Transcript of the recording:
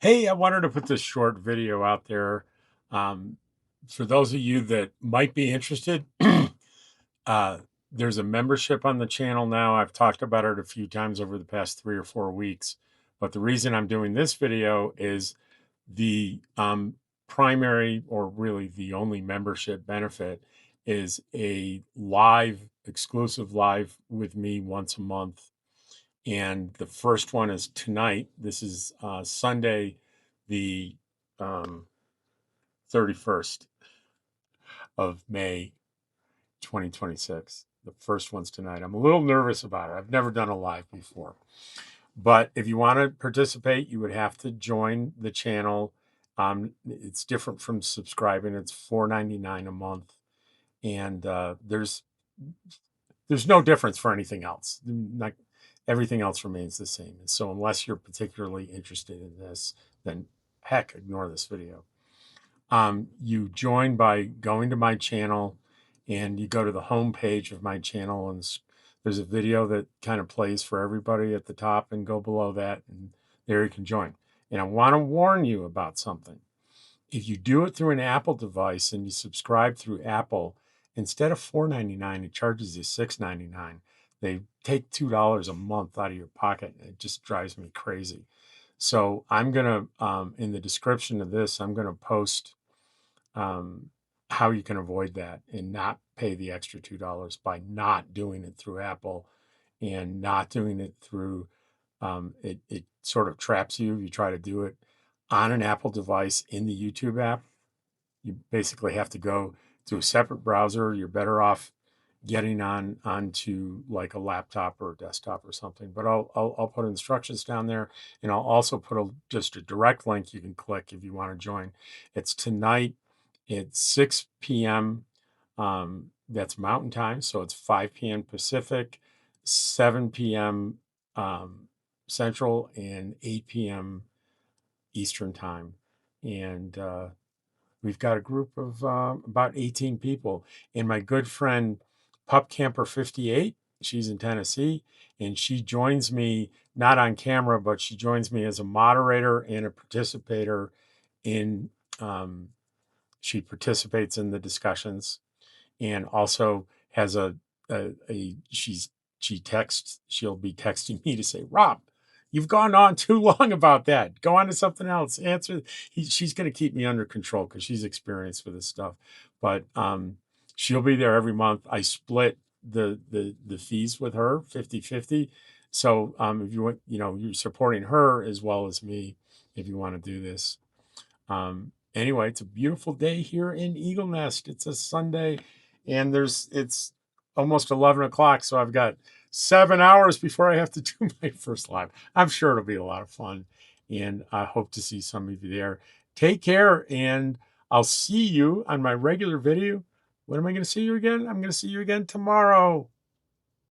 Hey, I wanted to put this short video out there. Um, for those of you that might be interested, uh, there's a membership on the channel now. I've talked about it a few times over the past 3 or 4 weeks. But the reason I'm doing this video is the primary, or really the only membership benefit, is a exclusive live with me once a month. And the first one is tonight. This is Sunday, the um, 31st of May, 2026. The first one's tonight. I'm a little nervous about it. I've never done a live before. But if you want to participate, you would have to join the channel. It's different from subscribing. It's $4.99 a month. And there's no difference for anything else. Like, everything else remains the same. And so unless you're particularly interested in this, then heck, ignore this video. You join by going to my channel, and you go to the home page of my channel, and there's a video that kind of plays for everybody at the top, and go below that, and there you can join. And I want to warn you about something. If you do it through an Apple device and you subscribe through Apple, instead of $4.99, it charges you $6.99. They take $2 a month out of your pocket, and it just drives me crazy. So I'm going to, in the description of this, I'm going to post how you can avoid that and not pay the extra $2 by not doing it through Apple and not doing it through, it sort of traps you. You try to do it on an Apple device in the YouTube app. You basically have to go to a separate browser. You're better off getting onto like a laptop or a desktop or something. But I'll put instructions down there, and I'll also put just a direct link you can click if you want to join. It's tonight. It's 6 p.m. That's Mountain Time, so it's 5 p.m. Pacific, 7 p.m. Central, and 8 p.m. Eastern Time. And we've got a group of about 18 people. And my good friend, Pup Camper 58, she's in Tennessee, and she joins me not on camera, but she joins me as a moderator and a participator in, she participates in the discussions, and also has she'll be texting me to say, Rob, you've gone on too long about that. Go on to something else. She's going to keep me under control because she's experienced with this stuff. But she'll be there every month. I split the fees with her 50-50. So if you want, you're supporting her as well as me if you want to do this. Anyway, it's a beautiful day here in Eagle Nest. It's a Sunday, and it's almost 11 o'clock, so I've got 7 hours before I have to do my first live. I'm sure it'll be a lot of fun, and I hope to see some of you there. Take care, and I'll see you on my regular video. When am I going to see you again? I'm going to see you again tomorrow.